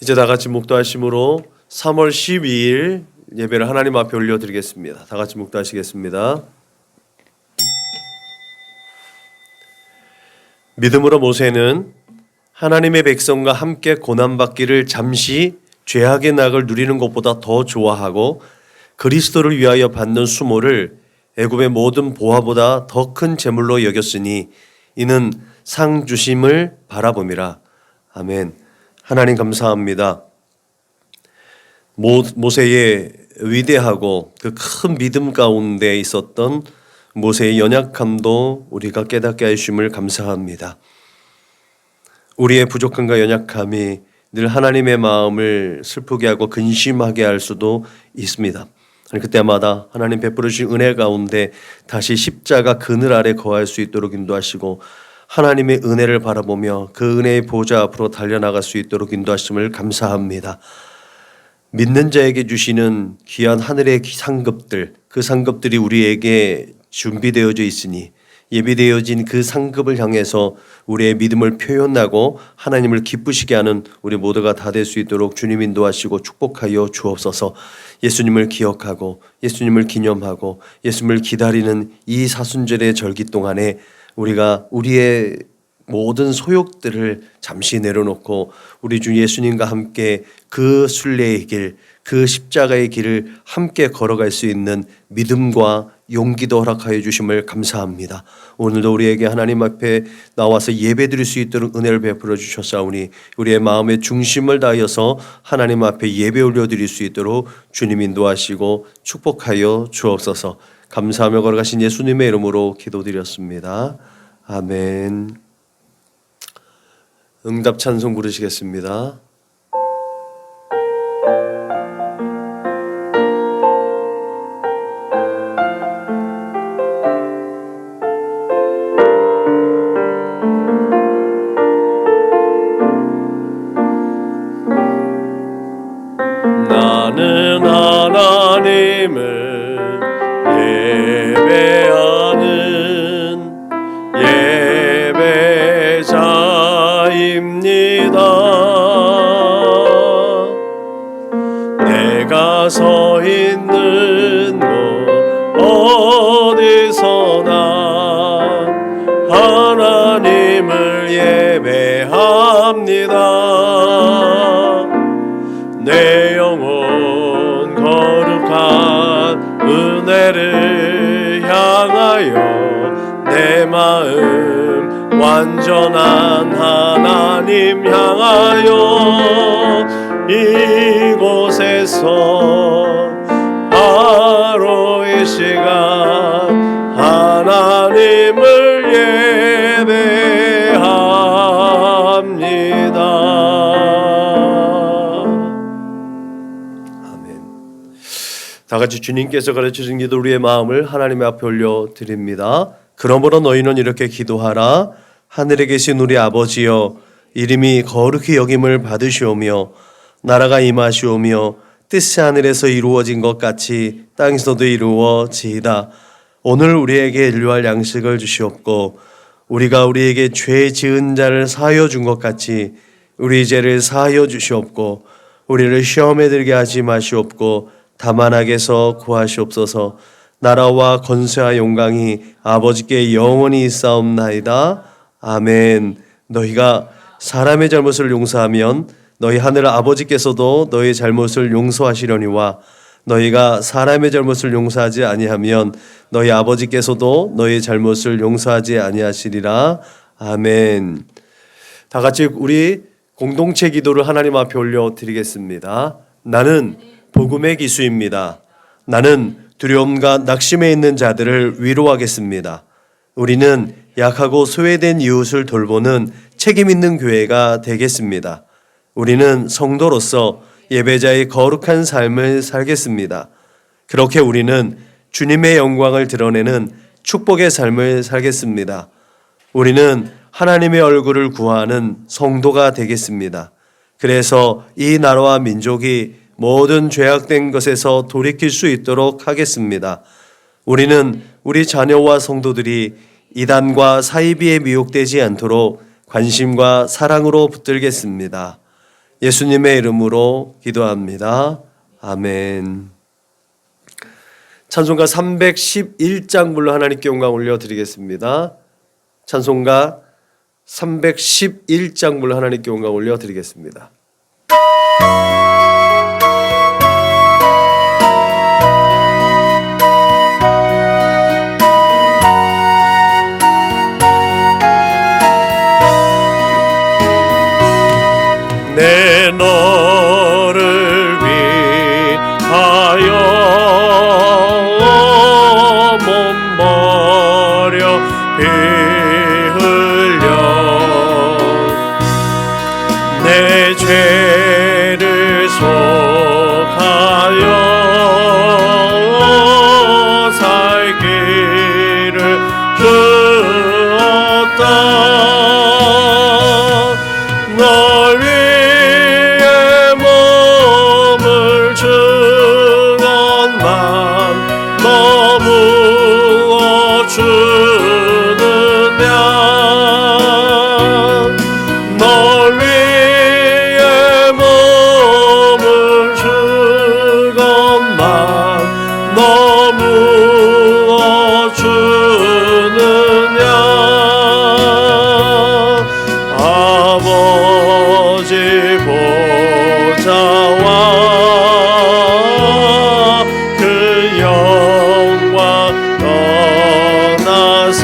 이제 다 같이 묵도하심으로 3월 12일 예배를 하나님 앞에 올려드리겠습니다. 다 같이 묵도하시겠습니다. 믿음으로 모세는 하나님의 백성과 함께 고난받기를 잠시 죄악의 낙을 누리는 것보다 더 좋아하고 그리스도를 위하여 받는 수모를 애굽의 모든 보화보다 더 큰 재물로 여겼으니 이는 상 주심을 바라봄이라. 아멘. 하나님 감사합니다. 모세의 위대하고 그 큰 믿음 가운데 있었던 모세의 연약함도 우리가 깨닫게 하심을 감사합니다. 우리의 부족함과 연약함이 늘 하나님의 마음을 슬프게 하고 근심하게 할 수도 있습니다. 그때마다 하나님 베풀어 주신 은혜 가운데 다시 십자가 그늘 아래 거할 수 있도록 인도하시고 하나님의 은혜를 바라보며 그 은혜의 보좌 앞으로 달려나갈 수 있도록 인도하심을 감사합니다. 믿는 자에게 주시는 귀한 하늘의 상급들, 그 상급들이 우리에게 준비되어져 있으니 예비되어진 그 상급을 향해서 우리의 믿음을 표현하고 하나님을 기쁘시게 하는 우리 모두가 다 될 수 있도록 주님 인도하시고 축복하여 주옵소서. 예수님을 기억하고 예수님을 기념하고 예수님을 기다리는 이 사순절의 절기 동안에 우리가 우리의 모든 소욕들을 잠시 내려놓고 우리 주 예수님과 함께 그 순례의 길, 그 십자가의 길을 함께 걸어갈 수 있는 믿음과 용기도 허락하여 주심을 감사합니다. 오늘도 우리에게 하나님 앞에 나와서 예배드릴 수 있도록 은혜를 베풀어 주셨사오니 우리의 마음의 중심을 다하여서 하나님 앞에 예배 올려드릴 수 있도록 주님 인도하시고 축복하여 주옵소서. 감사하며 걸어가신 예수님의 이름으로 기도드렸습니다. 아멘. 응답 찬송 부르시겠습니다. 나는 하나님을 예배하는 예배자입니다. 내가 서 있는 곳 어디서나 하나님을 예배합니다. 내 영혼 거룩한 은혜를 향하여 내 마음 완전한 하나님 향하여 이곳에서 바로 이 시간 하나님을 예배합니다. 다 같이 주님께서 가르쳐주신 기도 우리의 마음을 하나님 앞에 올려드립니다. 그러므로 너희는 이렇게 기도하라. 하늘에 계신 우리 아버지여, 이름이 거룩히 여김을 받으시오며 나라가 임하시오며 뜻이 하늘에서 이루어진 것 같이 땅에서도 이루어지이다. 오늘 우리에게 일용할 양식을 주시옵고 우리가 우리에게 죄 지은 자를 사하여 준 것 같이 우리 죄를 사하여 주시옵고 우리를 시험에 들게 하지 마시옵고 다만 악에서 구하시옵소서. 나라와 권세와 영광이 아버지께 영원히 있사옵나이다. 아멘. 너희가 사람의 잘못을 용서하면 너희 하늘 아버지께서도 너희 잘못을 용서하시려니와 너희가 사람의 잘못을 용서하지 아니하면 너희 아버지께서도 너희 잘못을 용서하지 아니하시리라. 아멘. 다 같이 우리 공동체 기도를 하나님 앞에 올려드리겠습니다. 나는 복음의 기수입니다. 나는 두려움과 낙심에 있는 자들을 위로하겠습니다. 우리는 약하고 소외된 이웃을 돌보는 책임 있는 교회가 되겠습니다. 우리는 성도로서 예배자의 거룩한 삶을 살겠습니다. 그렇게 우리는 주님의 영광을 드러내는 축복의 삶을 살겠습니다. 우리는 하나님의 얼굴을 구하는 성도가 되겠습니다. 그래서 이 나라와 민족이 모든 죄악된 것에서 돌이킬 수 있도록 하겠습니다. 우리는 우리 자녀와 성도들이 이단과 사이비에 미혹되지 않도록 관심과 사랑으로 붙들겠습니다. 예수님의 이름으로 기도합니다. 아멘. 찬송가 311장 불러 하나님께 영광 올려드리겠습니다. 찬송가 311장 불러 하나님께 영광 올려드리겠습니다. 내 너를 위하여 몸 버려 피 흘려 내 죄를 속하여 살기를 주었다. 널 위해 몸을 준 것만 너무어 주느냐. 널 위해 몸을 준 것만 너무어 주느냐. 아버지 보좌와 그 영광 떠나서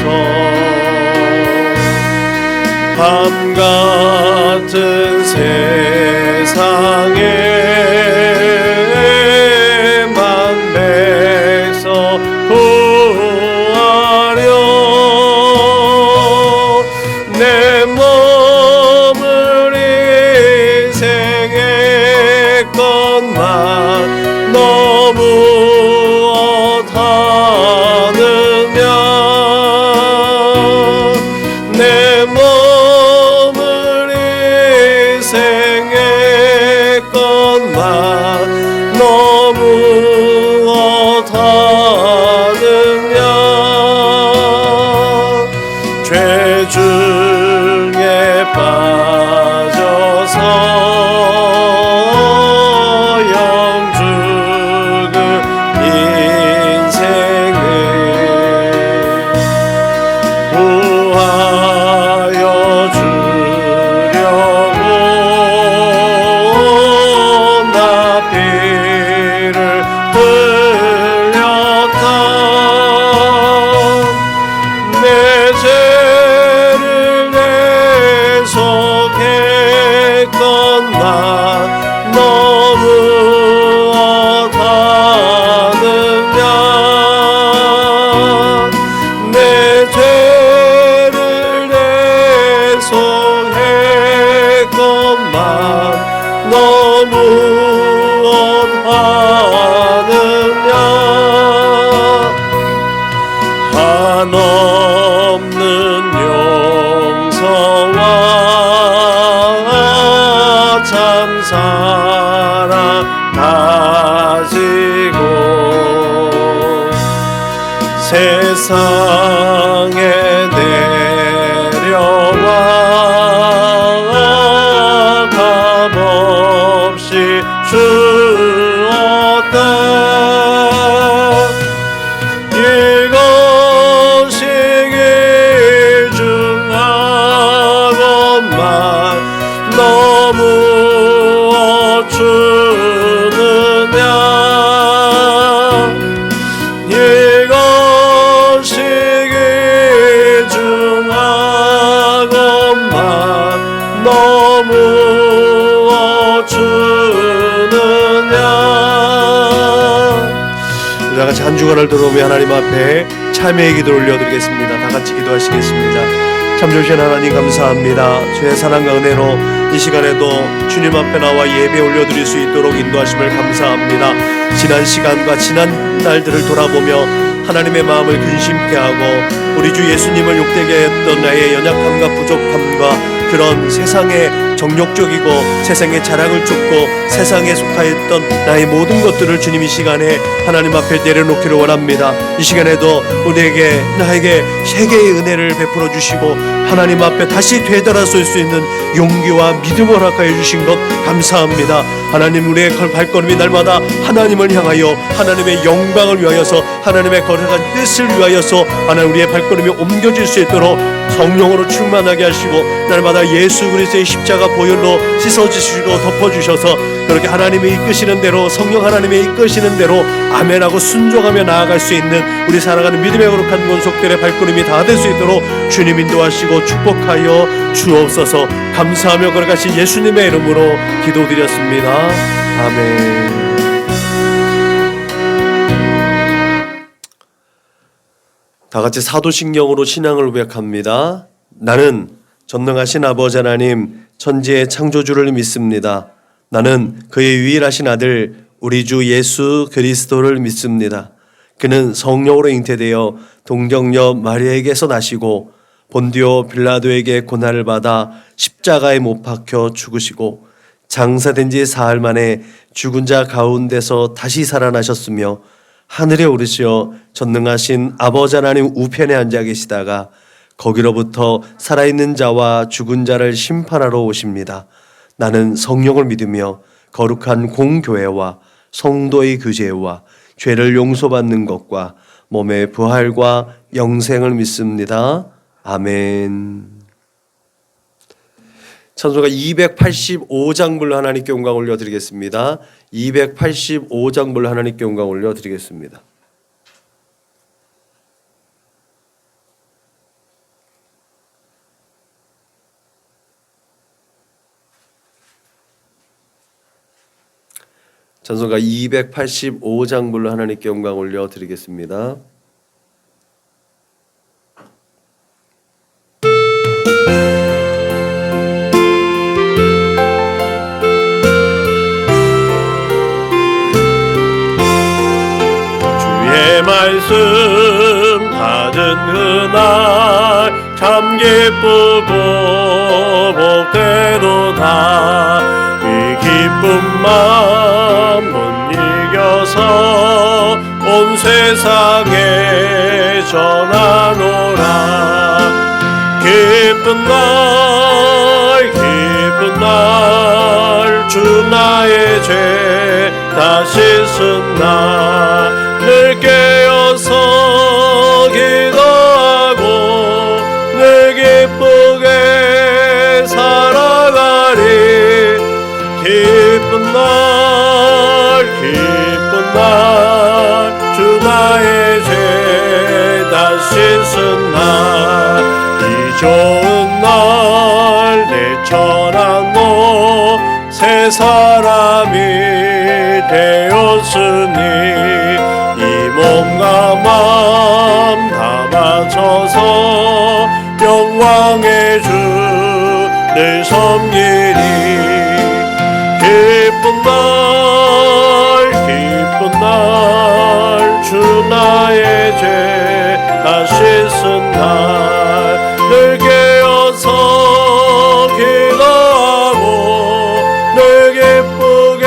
밤같은 세상에만 백성 구하려 내 몸을 희생했건만 너무하느냐. 내 몸을 희생했건만 너무하느냐. 죄 중에 빠져서 영죽은 인생을 구하여 주려고 나 피를 흘렸다. 내 죄를 대속했건만 너무하느냐. 내 죄를 대속했건만 너무하느냐. 한없는 용서와 참사랑 가지고 세상에 내려와 값없이 주었다. 이것이 귀중하건만 너무어 주느냐. 이것이 귀중하건만 너무어 주느냐. 우리 다같이 한 주간을 들어오며 하나님 앞에 참회의 기도를 올려드리겠습니다. 다같이 기도하시겠습니다. 참 좋으신 하나님 감사합니다. 주의 사랑과 은혜로 이 시간에도 주님 앞에 나와 예배 올려드릴 수 있도록 인도하심을 감사합니다. 지난 시간과 지난 날들을 돌아보며 하나님의 마음을 근심케 하고 우리 주 예수님을 욕되게 했던 나의 연약함과 부족함과 그런 세상의 정욕적이고 세상의 자랑을 쫓고 세상에 속하였던 나의 모든 것들을 주님 이 시간에 하나님 앞에 내려놓기를 원합니다. 이 시간에도 우리에게 나에게 세계의 은혜를 베풀어 주시고 하나님 앞에 다시 되돌아설 수 있는 용기와 믿음을 허락하여 주신 것 감사합니다. 하나님, 우리의 발걸음이 날마다 하나님을 향하여 하나님의 영광을 위하여서 하나님의 거룩한 뜻을 위하여서 하나님 우리의 발걸음이 옮겨질 수 있도록 성령으로 충만하게 하시고 날마다 예수 그리스도의 십자가 보혈로 씻어주시고 덮어주셔서 그렇게 하나님이 이끄시는 대로, 성령 하나님이 이끄시는 대로 아멘하고 순종하며 나아갈 수 있는 우리 살아가는 믿음의 거룩한 권속들의 발걸음이 다 될 수 있도록 주님 인도하시고 축복하여 주옵소서. 감사하며 거룩하신 예수님의 이름으로 기도드렸습니다. 아멘. 다 같이 사도신경으로 신앙을 고백합니다. 나는 전능하신 아버지 하나님, 천지의 창조주를 믿습니다. 나는 그의 유일하신 아들 우리 주 예수 그리스도를 믿습니다. 그는 성령으로 잉태되어 동정녀 마리아에게서 나시고 본디오 빌라도에게 고난을 받아 십자가에 못 박혀 죽으시고 장사된 지 사흘 만에 죽은 자 가운데서 다시 살아나셨으며 하늘에 오르시어 전능하신 아버지 하나님 우편에 앉아 계시다가 거기로부터 살아있는 자와 죽은 자를 심판하러 오십니다. 나는 성령을 믿으며 거룩한 공교회와 성도의 교제와 죄를 용서받는 것과 몸의 부활과 영생을 믿습니다. 아멘. 찬송가 285장 불러 하나님께 영광 올려드리겠습니다. 285장 불러 하나님께 영광 올려드리겠습니다. 찬송가 285장 불러 하나님께 영광 올려드리겠습니다. 말씀 받은 그날 참 기쁘고 복되도다. 이 기쁜 마음 못 이겨서 온 세상에 전하노라. 기쁜 날 주 나의 죄 다 씻은 날 늘 깨어서 기도하고 늘 기쁘게 살아가리. 기쁜 날 주 나의 죄 다 씻은 날 이 좋은 날 내 천한 새 사람이 되었으니 몸과 마음 다 바쳐서 영광의 주를 섬기리. 기쁜 날 주 나의 죄 다 씻은 날 늘 깨어서 기도하고 늘 기쁘게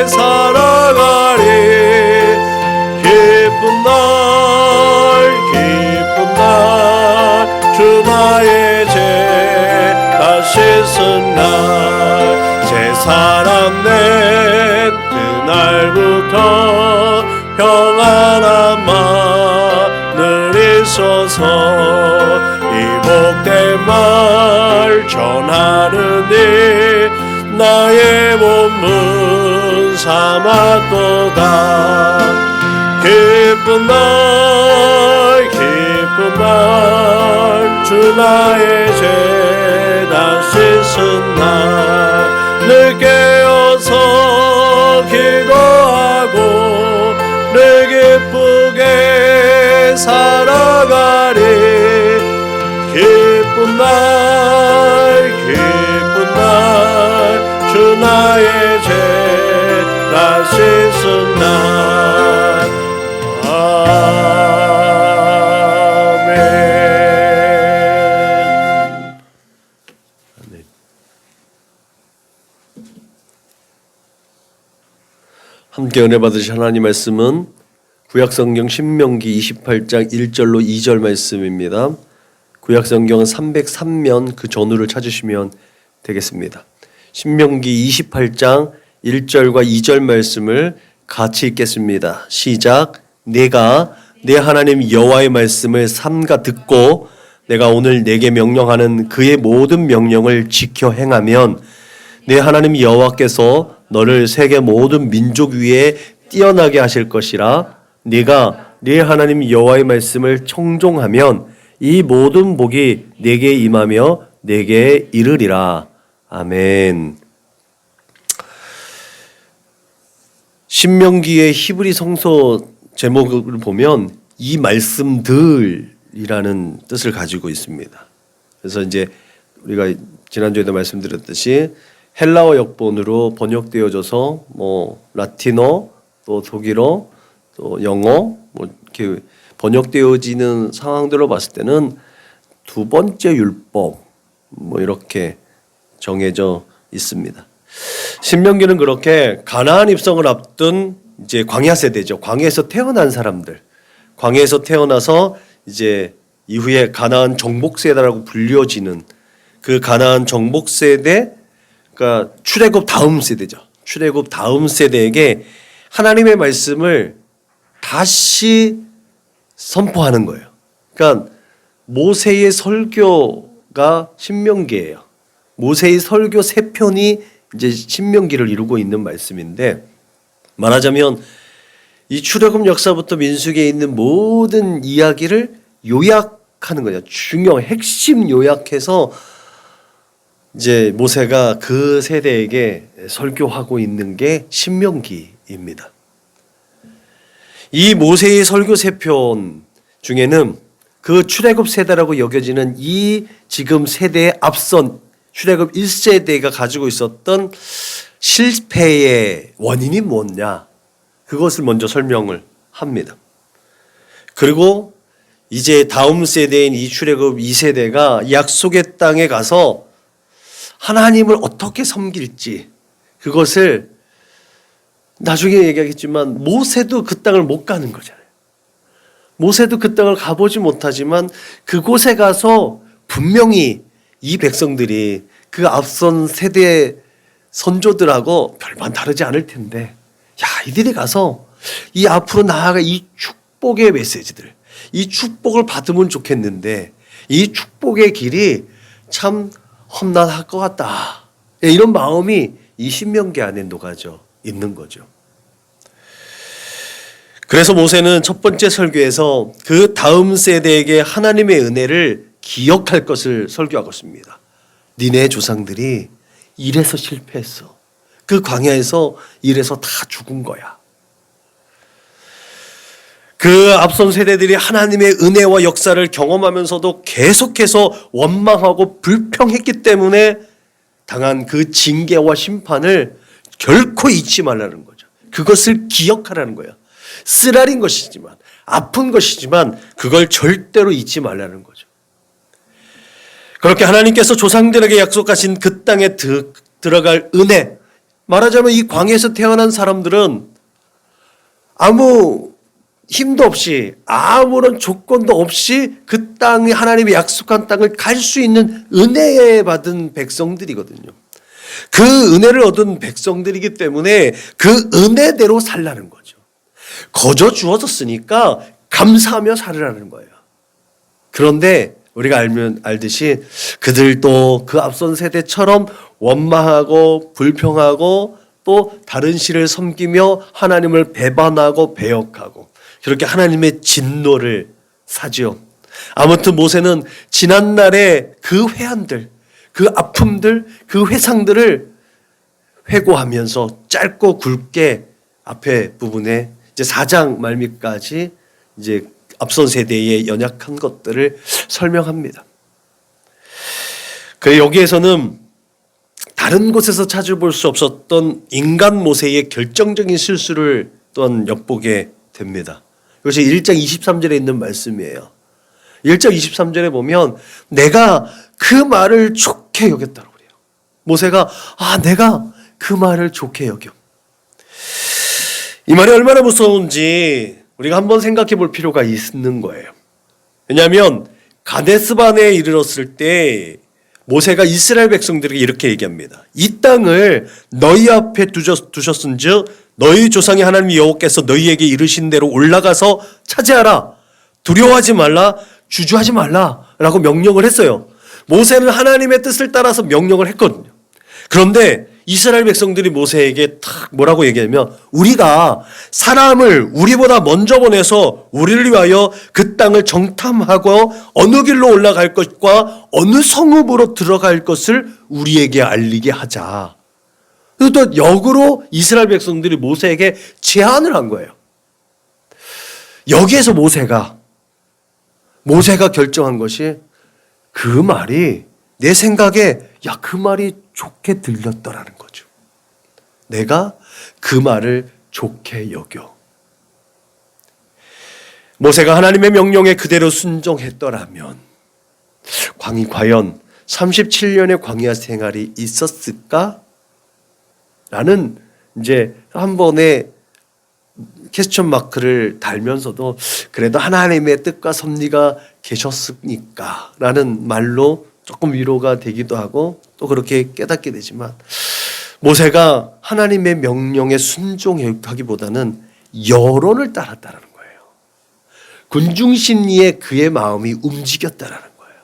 살아가리. 기쁜 날 주 나의 죄 다 씻은 날 새 사람 된 그날부터 평안한 마늘 있어서 이 복된 말 전하느니 나의 몸은 삼았도다. 기쁜 날 주 나의 죄 다 씻은 날 늘 깨어서 기도하고 늘 기쁘게 살아가리. 기쁜 날 주 나의 죄 다 씻은 날. 아멘. 함께 은혜 받으실 하나님 말씀은 구약성경 신명기 28장 1절로 2절 말씀입니다. 구약성경은 303면 그 전후를 찾으시면 되겠습니다. 신명기 28장 1절과 2절 말씀을 같이 읽겠습니다. 시작. 내가 내 하나님 여호와의 말씀을 삼가 듣고 내가 오늘 내게 명령하는 그의 모든 명령을 지켜 행하면 내 하나님 여호와께서 너를 세계 모든 민족 위에 뛰어나게 하실 것이라. 네가 네 하나님 여호와의 말씀을 청종하면 이 모든 복이 내게 임하며 내게 이르리라. 아멘. 신명기의 히브리 성서 제목을 보면 이 말씀들이라는 뜻을 가지고 있습니다. 그래서 이제 우리가 지난주에도 말씀드렸듯이 헬라어 역본으로 번역되어져서 라틴어 또 독일어 또 영어 이렇게 번역되어지는 상황들로 봤을 때는 두 번째 율법 이렇게 정해져 있습니다. 신명기는 그렇게 가나안 입성을 앞둔 이제 광야 세대죠. 광야에서 태어난 사람들, 광야에서 태어나서 이제 이후에 가나안 정복 세대라고 불려지는 그 가나안 정복 세대, 그러니까 출애굽 다음 세대죠. 출애굽 다음 세대에게 하나님의 말씀을 다시 선포하는 거예요. 그러니까 모세의 설교가 신명기예요. 모세의 설교 세 편이 이제 신명기를 이루고 있는 말씀인데, 말하자면 이 출애굽 역사부터 민수기에 있는 모든 이야기를 요약하는 거죠. 중요 핵심 요약해서 이제 모세가 그 세대에게 설교하고 있는 게 신명기입니다. 이 모세의 설교 세 편 중에는 그 출애굽 세대라고 여겨지는 이 지금 세대의 앞선 출애굽 1세대가 가지고 있었던 실패의 원인이 뭐냐, 그것을 먼저 설명을 합니다. 그리고 이제 다음 세대인 이 출애굽 2세대가 약속의 땅에 가서 하나님을 어떻게 섬길지, 그것을 나중에 얘기하겠지만 모세도 그 땅을 못 가는 거잖아요. 모세도 그 땅을 가보지 못하지만 그곳에 가서 분명히 이 백성들이 그 앞선 세대의 선조들하고 별반 다르지 않을 텐데, 이들이 가서 이 앞으로 나아가 이 축복의 메시지들, 이 축복을 받으면 좋겠는데 이 축복의 길이 참 험난할 것 같다, 이런 마음이 이 신명기 안에 녹아져 있는 거죠. 그래서 모세는 첫 번째 설교에서 그 다음 세대에게 하나님의 은혜를 기억할 것을 설교하고 있습니다. 니네 조상들이 이래서 실패했어. 그 광야에서 이래서 다 죽은 거야. 그 앞선 세대들이 하나님의 은혜와 역사를 경험하면서도 계속해서 원망하고 불평했기 때문에 당한 그 징계와 심판을 결코 잊지 말라는 거죠. 그것을 기억하라는 거예요. 쓰라린 것이지만, 아픈 것이지만 그걸 절대로 잊지 말라는 거죠. 그렇게 하나님께서 조상들에게 약속하신 그 땅에 들어갈 은혜, 말하자면 이 광야에서 태어난 사람들은 아무 힘도 없이, 아무런 조건도 없이 그 땅이 하나님이 약속한 땅을 갈 수 있는 은혜 받은 백성들이거든요. 그 은혜를 얻은 백성들이기 때문에 그 은혜대로 살라는 거죠. 거저 주어졌으니까 감사하며 살으라는 거예요. 그런데 우리가 알듯이 그들도 그 앞선 세대처럼 원망하고 불평하고 또 다른 신을 섬기며 하나님을 배반하고 배역하고 그렇게 하나님의 진노를 사지요. 아무튼 모세는 지난날의 그 회한들, 그 아픔들, 그 회상들을 회고하면서 짧고 굵게 앞에 부분에 이제 4장 말미까지 이제 앞선 세대의 연약한 것들을 설명합니다. 그 여기에서는 다른 곳에서 찾아볼 수 없었던 인간 모세의 결정적인 실수를 또한 엿보게 됩니다. 이것이 1장 23절에 있는 말씀이에요. 1장 23절에 보면 내가 그 말을 좋게 여겼다고 그래요. 모세가 내가 그 말을 좋게 여겨. 이 말이 얼마나 무서운지 우리가 한번 생각해 볼 필요가 있는 거예요. 왜냐하면 가데스반에 이르렀을 때 모세가 이스라엘 백성들에게 이렇게 얘기합니다. 이 땅을 너희 앞에 두셨은즉 너희 조상의 하나님 여호와께서 너희에게 이르신 대로 올라가서 차지하라. 두려워하지 말라. 주저하지 말라라고 명령을 했어요. 모세는 하나님의 뜻을 따라서 명령을 했거든요. 그런데 이스라엘 백성들이 모세에게 탁 뭐라고 얘기하면 우리가 사람을 우리보다 먼저 보내서 우리를 위하여 그 땅을 정탐하고 어느 길로 올라갈 것과 어느 성읍으로 들어갈 것을 우리에게 알리게 하자. 그리고 또 역으로 이스라엘 백성들이 모세에게 제안을 한 거예요. 여기에서 모세가 결정한 것이 그 말이 내 생각에 그 말이 좋게 들렸더라는 거죠. 내가 그 말을 좋게 여겨. 모세가 하나님의 명령에 그대로 순종했더라면 과연 37년의 광야 생활이 있었을까? 라는 이제 한 번의 퀘스천 마크를 달면서도 그래도 하나님의 뜻과 섭리가 계셨으니까 라는 말로 조금 위로가 되기도 하고 또 그렇게 깨닫게 되지만 모세가 하나님의 명령에 순종하기보다는 여론을 따랐다는 거예요. 군중심리에 그의 마음이 움직였다는 거예요.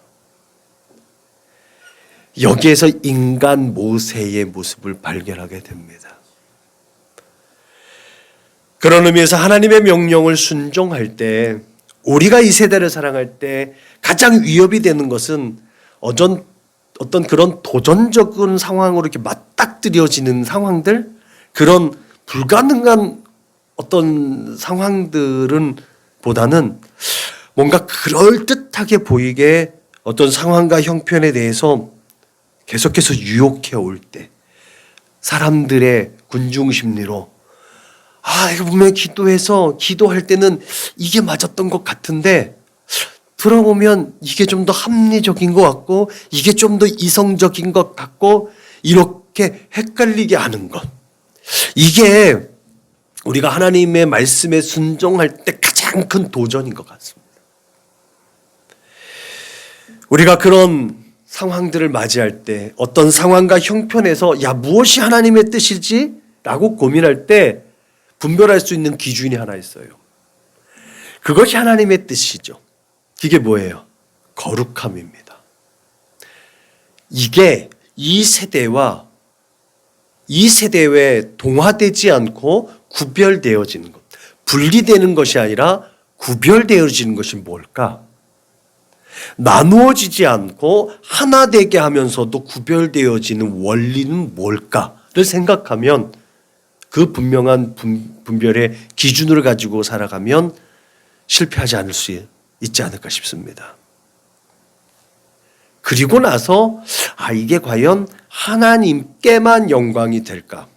여기에서 인간 모세의 모습을 발견하게 됩니다. 그런 의미에서 하나님의 명령을 순종할 때 우리가 이 세대를 사랑할 때 가장 위협이 되는 것은 어떤 그런 도전적인 상황으로 이렇게 맞닥뜨려지는 상황들, 그런 불가능한 어떤 상황들은 보다는 뭔가 그럴듯하게 보이게 어떤 상황과 형편에 대해서 계속해서 유혹해 올 때 사람들의 군중 심리로 이거 분명히 기도할 때는 이게 맞았던 것 같은데 들어보면 이게 좀 더 합리적인 것 같고 이게 좀 더 이성적인 것 같고 이렇게 헷갈리게 하는 것. 이게 우리가 하나님의 말씀에 순종할 때 가장 큰 도전인 것 같습니다. 우리가 그런 상황들을 맞이할 때 어떤 상황과 형편에서 무엇이 하나님의 뜻이지? 라고 고민할 때 분별할 수 있는 기준이 하나 있어요. 그것이 하나님의 뜻이죠. 이게 뭐예요? 거룩함입니다. 이게 이 세대와 동화되지 않고 구별되어지는 것. 분리되는 것이 아니라 구별되어지는 것이 뭘까? 나누어지지 않고 하나 되게 하면서도 구별되어지는 원리는 뭘까를 생각하면 그 분명한 분별의 기준을 가지고 살아가면 실패하지 않을 수 있지 않을까 싶습니다. 그리고 나서 이게 과연 하나님께만 영광이 될까?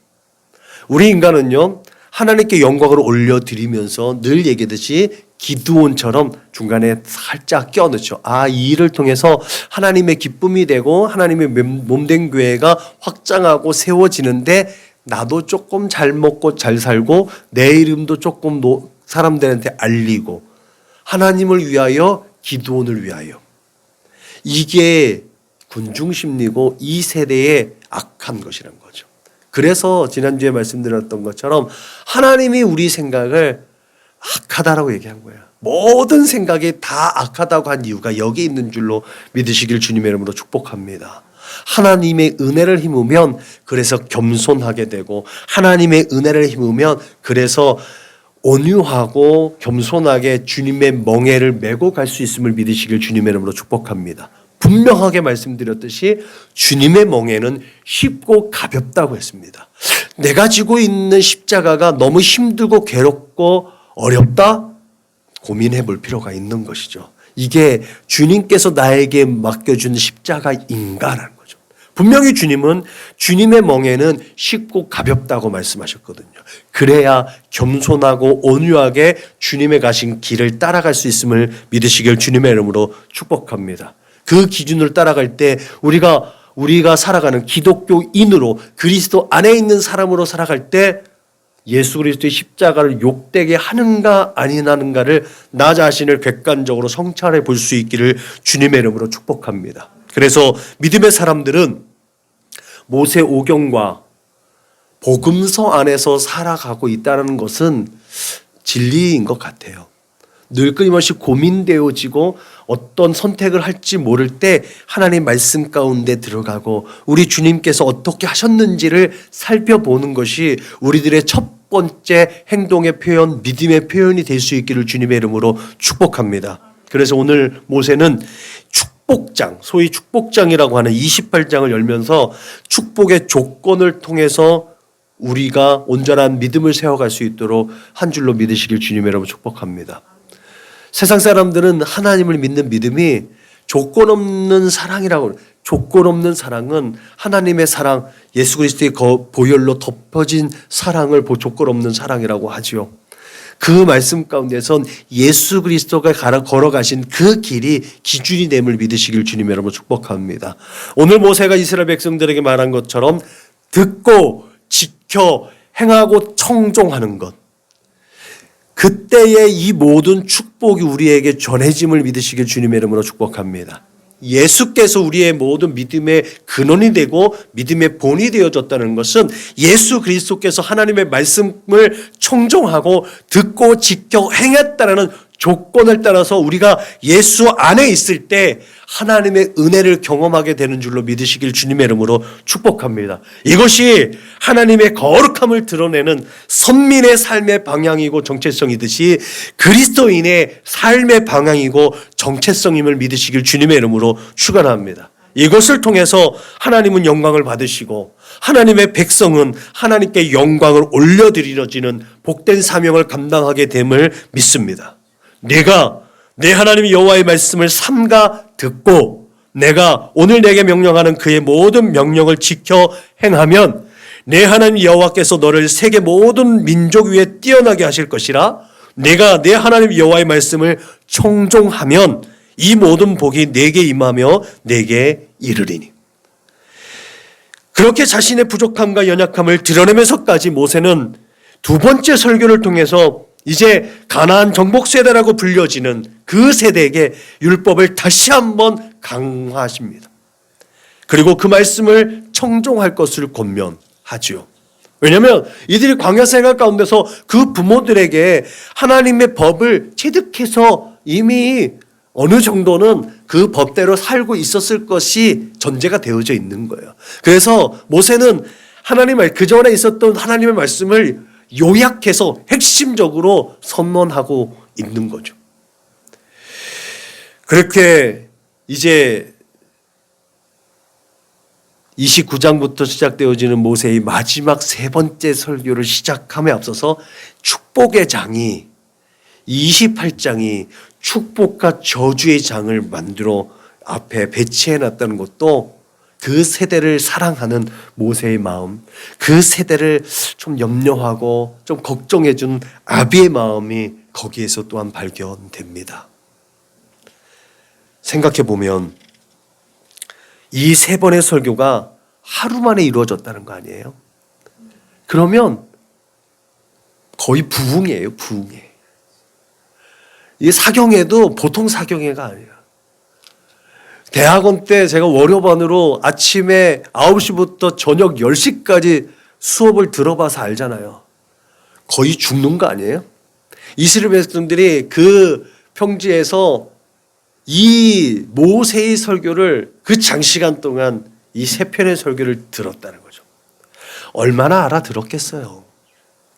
우리 인간은요, 하나님께 영광을 올려드리면서 늘 얘기하듯이 기드온처럼 중간에 살짝 껴넣죠. 이 일을 통해서 하나님의 기쁨이 되고 하나님의 몸된 교회가 확장하고 세워지는데 나도 조금 잘 먹고 잘 살고 내 이름도 조금 사람들한테 알리고 하나님을 위하여 기드온을 위하여. 이게 군중심리고 이 세대의 악한 것이란 거죠. 그래서 지난주에 말씀드렸던 것처럼 하나님이 우리 생각을 악하다라고 얘기한 거예요. 모든 생각이 다 악하다고 한 이유가 여기 있는 줄로 믿으시길 주님의 이름으로 축복합니다. 하나님의 은혜를 힘으면 그래서 겸손하게 되고 하나님의 은혜를 힘으면 그래서 온유하고 겸손하게 주님의 멍에를 메고 갈 수 있음을 믿으시길 주님의 이름으로 축복합니다. 분명하게 말씀드렸듯이 주님의 멍에는 쉽고 가볍다고 했습니다. 내가 지고 있는 십자가가 너무 힘들고 괴롭고 어렵다? 고민해 볼 필요가 있는 것이죠. 이게 주님께서 나에게 맡겨준 십자가인가라는 거죠. 분명히 주님은 주님의 멍에는 쉽고 가볍다고 말씀하셨거든요. 그래야 겸손하고 온유하게 주님의 가신 길을 따라갈 수 있음을 믿으시길 주님의 이름으로 축복합니다. 그 기준을 따라갈 때 우리가 살아가는 기독교인으로 그리스도 안에 있는 사람으로 살아갈 때 예수 그리스도의 십자가를 욕되게 하는가 아니하는가를 나 자신을 객관적으로 성찰해 볼 수 있기를 주님의 이름으로 축복합니다. 그래서 믿음의 사람들은 모세 오경과 복음서 안에서 살아가고 있다는 것은 진리인 것 같아요. 늘 끊임없이 고민되어지고 어떤 선택을 할지 모를 때 하나님 말씀 가운데 들어가고 우리 주님께서 어떻게 하셨는지를 살펴보는 것이 우리들의 첫 번째 행동의 표현, 믿음의 표현이 될 수 있기를 주님의 이름으로 축복합니다. 그래서 오늘 모세는 축복장, 소위 축복장이라고 하는 28장을 열면서 축복의 조건을 통해서 우리가 온전한 믿음을 세워갈 수 있도록 한 줄로 믿으시길 주님의 이름으로 축복합니다. 세상 사람들은 하나님을 믿는 믿음이 조건 없는 사랑이라고, 조건 없는 사랑은 하나님의 사랑, 예수 그리스도의 보혈로 덮어진 사랑을 조건 없는 사랑이라고 하지요. 그 말씀 가운데선 예수 그리스도가 걸어가신 그 길이 기준이 됨을 믿으시길 주님 여러분 축복합니다. 오늘 모세가 이스라엘 백성들에게 말한 것처럼 듣고 지켜 행하고 청종하는 것, 그때의 이 모든 축복이 우리에게 전해짐을 믿으시길 주님의 이름으로 축복합니다. 예수께서 우리의 모든 믿음의 근원이 되고 믿음의 본이 되어졌다는 것은 예수 그리스도께서 하나님의 말씀을 청종하고 듣고 지켜 행했다는 조건을 따라서 우리가 예수 안에 있을 때 하나님의 은혜를 경험하게 되는 줄로 믿으시길 주님의 이름으로 축복합니다. 이것이 하나님의 거룩함을 드러내는 선민의 삶의 방향이고 정체성이듯이 그리스도인의 삶의 방향이고 정체성임을 믿으시길 주님의 이름으로 축원합니다. 이것을 통해서 하나님은 영광을 받으시고 하나님의 백성은 하나님께 영광을 올려드리려지는 복된 사명을 감당하게 됨을 믿습니다. 내가 내 하나님 여호와의 말씀을 삼가 듣고 내가 오늘 내게 명령하는 그의 모든 명령을 지켜 행하면 내 하나님 여호와께서 너를 세계 모든 민족 위에 뛰어나게 하실 것이라. 내가 내 하나님 여호와의 말씀을 청종하면 이 모든 복이 내게 임하며 내게 이르리니. 그렇게 자신의 부족함과 연약함을 드러내면서까지 모세는 두 번째 설교를 통해서 이제 가나안 정복 세대라고 불려지는 그 세대에게 율법을 다시 한번 강화하십니다. 그리고 그 말씀을 청종할 것을 권면하지요. 왜냐하면 이들이 광야 생활 가운데서 그 부모들에게 하나님의 법을 체득해서 이미 어느 정도는 그 법대로 살고 있었을 것이 전제가 되어져 있는 거예요. 그래서 모세는 그 전에 있었던 하나님의 말씀을 요약해서 핵심적으로 선언하고 있는 거죠. 그렇게 이제 29장부터 시작되어지는 모세의 마지막 세 번째 설교를 시작함에 앞서서 축복의 장이 28장이 축복과 저주의 장을 만들어 앞에 배치해놨다는 것도 그 세대를 사랑하는 모세의 마음, 그 세대를 좀 염려하고 좀 걱정해준 아비의 마음이 거기에서 또한 발견됩니다. 생각해보면 이 세 번의 설교가 하루 만에 이루어졌다는 거 아니에요? 그러면 거의 부흥이에요, 부흥회. 이 사경회도 보통 사경회가 아니에요. 대학원 때 제가 월요반으로 아침에 9시부터 저녁 10시까지 수업을 들어봐서 알잖아요. 거의 죽는 거 아니에요? 이스라엘 백성들이 그 평지에서 이 모세의 설교를 그 장시간 동안 이 세 편의 설교를 들었다는 거죠. 얼마나 알아들었겠어요.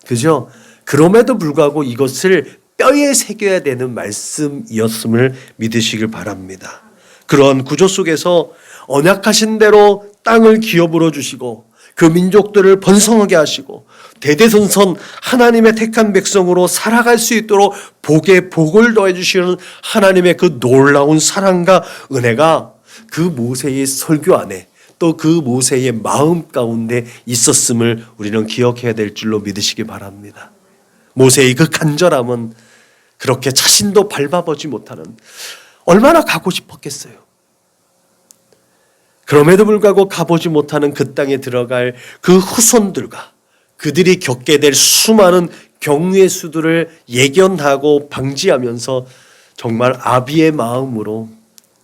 그죠? 그럼에도 불구하고 이것을 뼈에 새겨야 되는 말씀이었음을 믿으시길 바랍니다. 그런 구조 속에서 언약하신 대로 땅을 기업으로 주시고 그 민족들을 번성하게 하시고 대대손손 하나님의 택한 백성으로 살아갈 수 있도록 복에 복을 더해 주시는 하나님의 그 놀라운 사랑과 은혜가 그 모세의 설교 안에 또 그 모세의 마음 가운데 있었음을 우리는 기억해야 될 줄로 믿으시기 바랍니다. 모세의 그 간절함은 그렇게 자신도 밟아보지 못하는, 얼마나 가고 싶었겠어요. 그럼에도 불구하고 가보지 못하는 그 땅에 들어갈 그 후손들과 그들이 겪게 될 수많은 경우의 수들을 예견하고 방지하면서 정말 아비의 마음으로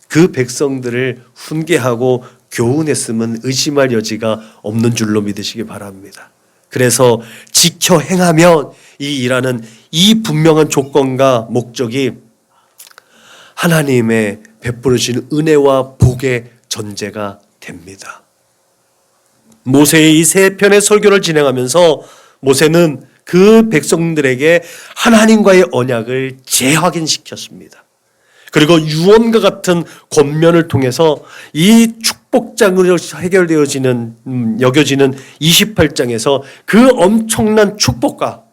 그 백성들을 훈계하고 교훈했음은 의심할 여지가 없는 줄로 믿으시기 바랍니다. 그래서 지켜 행하면 이 일하는 이 분명한 조건과 목적이 하나님의 베푸르신 은혜와 복의 전제가 됩니다. 모세의 이 세 편의 설교를 진행하면서 모세는 그 백성들에게 하나님과의 언약을 재확인시켰습니다. 그리고 유언과 같은 권면을 통해서 이 축복장으로 여겨지는 28장에서 그 엄청난 축복과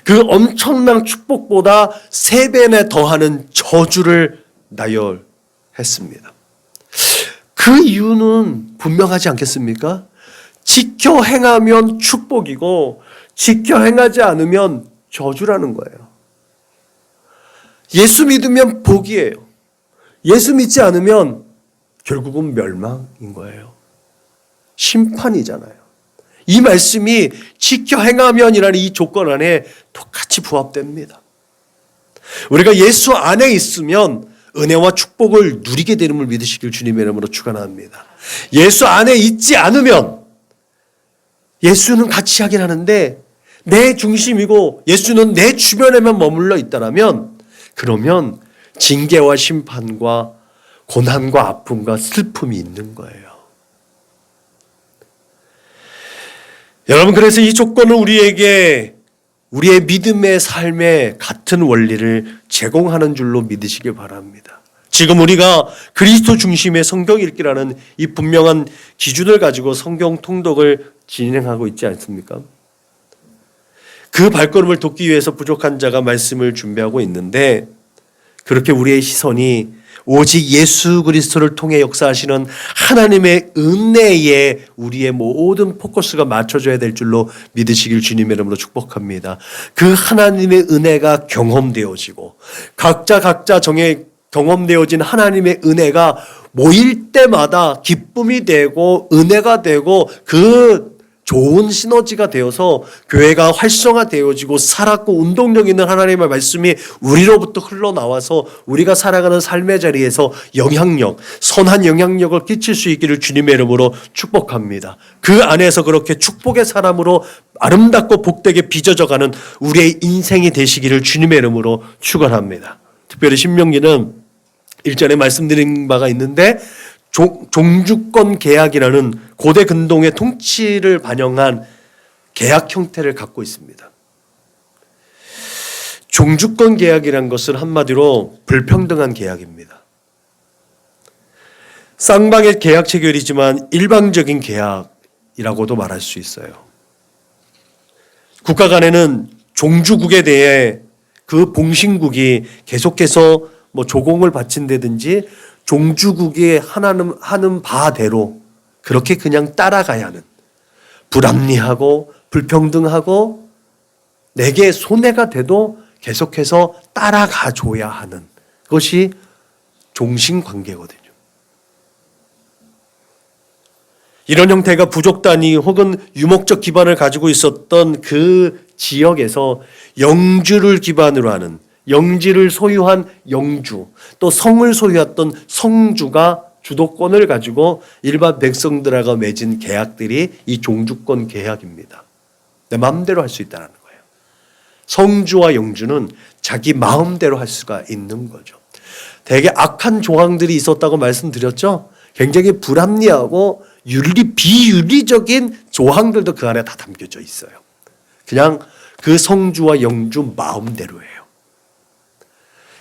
그 엄청난 축복보다 3배나 더하는 저주를 나열했습니다. 그 이유는 분명하지 않겠습니까? 지켜 행하면 축복이고 지켜 행하지 않으면 저주라는 거예요. 예수 믿으면 복이에요. 예수 믿지 않으면 결국은 멸망인 거예요. 심판이잖아요. 이 말씀이 지켜 행하면이라는 이 조건 안에 똑같이 부합됩니다. 우리가 예수 안에 있으면 은혜와 축복을 누리게 되는 걸 믿으시길 주님의 이름으로 축원합니다. 예수 안에 있지 않으면 예수는 같이 하긴 하는데 내 중심이고 예수는 내 주변에만 머물러 있다라면 그러면 징계와 심판과 고난과 아픔과 슬픔이 있는 거예요. 여러분, 그래서 이 조건은 우리에게 우리의 믿음의 삶에 같은 원리를 제공하는 줄로 믿으시길 바랍니다. 지금 우리가 그리스도 중심의 성경 읽기라는 이 분명한 기준을 가지고 성경 통독을 진행하고 있지 않습니까? 그 발걸음을 돕기 위해서 부족한 자가 말씀을 준비하고 있는데 그렇게 우리의 시선이 오직 예수 그리스도를 통해 역사하시는 하나님의 은혜에 우리의 모든 포커스가 맞춰져야 될 줄로 믿으시길 주님의 이름으로 축복합니다. 그 하나님의 은혜가 경험되어지고 각자 정에 경험되어진 하나님의 은혜가 모일 때마다 기쁨이 되고 은혜가 되고 그 좋은 시너지가 되어서 교회가 활성화되어지고 살았고 운동력 있는 하나님의 말씀이 우리로부터 흘러나와서 우리가 살아가는 삶의 자리에서 영향력, 선한 영향력을 끼칠 수 있기를 주님의 이름으로 축복합니다. 그 안에서 그렇게 축복의 사람으로 아름답고 복되게 빚어져가는 우리의 인생이 되시기를 주님의 이름으로 축원합니다. 특별히 신명기는 1절에 말씀드린 바가 있는데 종주권 계약이라는 고대 근동의 통치를 반영한 계약 형태를 갖고 있습니다. 종주권 계약이란 것은 한마디로 불평등한 계약입니다. 쌍방의 계약 체결이지만 일방적인 계약이라고도 말할 수 있어요. 국가 간에는 종주국에 대해 그 봉신국이 계속해서 조공을 바친다든지 종주국이 하는 바대로 그렇게 그냥 따라가야 하는 불합리하고 불평등하고 내게 손해가 돼도 계속해서 따라가줘야 하는 것이 종신관계거든요. 이런 형태가 부족 단위 혹은 유목적 기반을 가지고 있었던 그 지역에서 영주를 기반으로 하는 영지를 소유한 영주, 또 성을 소유했던 성주가 주도권을 가지고 일반 백성들하고 맺은 계약들이 이 종주권 계약입니다. 내 마음대로 할 수 있다는 거예요. 성주와 영주는 자기 마음대로 할 수가 있는 거죠. 되게 악한 조항들이 있었다고 말씀드렸죠. 굉장히 불합리하고 비윤리적인 조항들도 그 안에 다 담겨져 있어요. 그냥 그 성주와 영주 마음대로예요.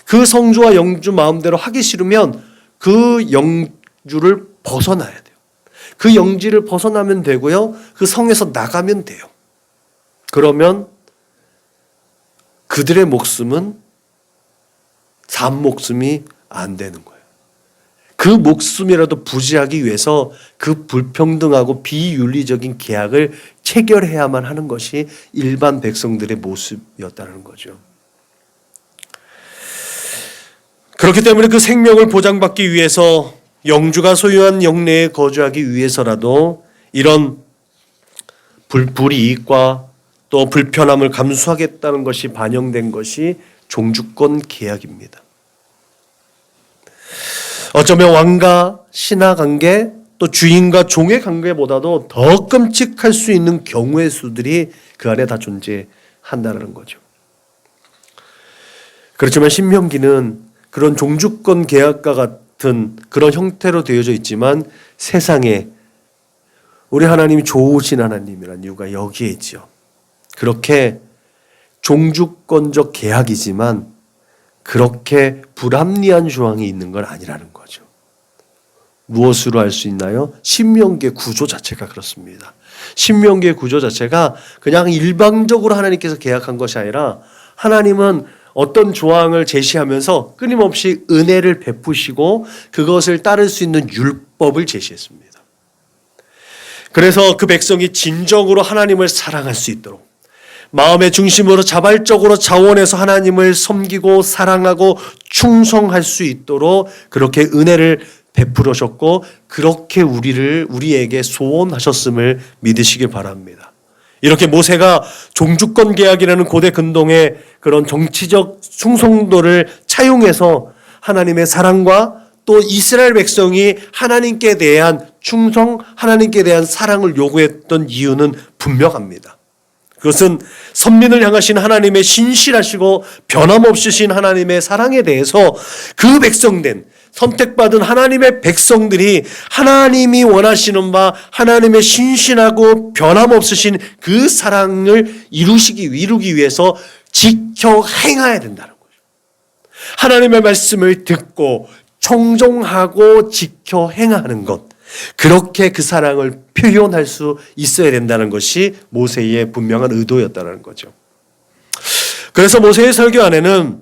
그 성주와 영주 마음대로 하기 싫으면 그 영주를 벗어나야 돼요. 그 영지를 벗어나면 되고요. 그 성에서 나가면 돼요. 그러면 그들의 목숨은 산 목숨이 안 되는 거예요. 그 목숨이라도 부지하기 위해서 그 불평등하고 비윤리적인 계약을 체결해야만 하는 것이 일반 백성들의 모습이었다는 거죠. 그렇기 때문에 그 생명을 보장받기 위해서 영주가 소유한 영내에 거주하기 위해서라도 이런 불이익과 또 불편함을 감수하겠다는 것이 반영된 것이 종주권 계약입니다. 어쩌면 왕과 신하 관계 또 주인과 종의 관계보다도 더 끔찍할 수 있는 경우의 수들이 그 안에 다 존재한다는 거죠. 그렇지만 신명기는 그런 종주권 계약과 같은 그런 형태로 되어져 있지만 세상에 우리 하나님이 좋으신 하나님이라는 이유가 여기에 있죠. 그렇게 종주권적 계약이지만 그렇게 불합리한 조항이 있는 건 아니라는 거죠. 무엇으로 알 수 있나요? 신명기의 구조 자체가 그렇습니다. 신명기의 구조 자체가 그냥 일방적으로 하나님께서 계약한 것이 아니라 하나님은 어떤 조항을 제시하면서 끊임없이 은혜를 베푸시고 그것을 따를 수 있는 율법을 제시했습니다. 그래서 그 백성이 진정으로 하나님을 사랑할 수 있도록 마음의 중심으로 자발적으로 자원해서 하나님을 섬기고 사랑하고 충성할 수 있도록 그렇게 은혜를 베풀으셨고 그렇게 우리에게 소원하셨음을 믿으시길 바랍니다. 이렇게 모세가 종주권 계약이라는 고대 근동의 그런 정치적 충성도를 차용해서 하나님의 사랑과 또 이스라엘 백성이 하나님께 대한 충성, 하나님께 대한 사랑을 요구했던 이유는 분명합니다. 그것은 선민을 향하신 하나님의 신실하시고 변함없으신 하나님의 사랑에 대해서 그 백성된 선택받은 하나님의 백성들이 하나님이 원하시는 바 하나님의 신실하고 변함없으신 그 사랑을 이루기 위해서 지켜 행해야 된다는 거죠. 하나님의 말씀을 듣고 청종하고 지켜 행하는 것, 그렇게 그 사랑을 표현할 수 있어야 된다는 것이 모세의 분명한 의도였다는 거죠. 그래서 모세의 설교 안에는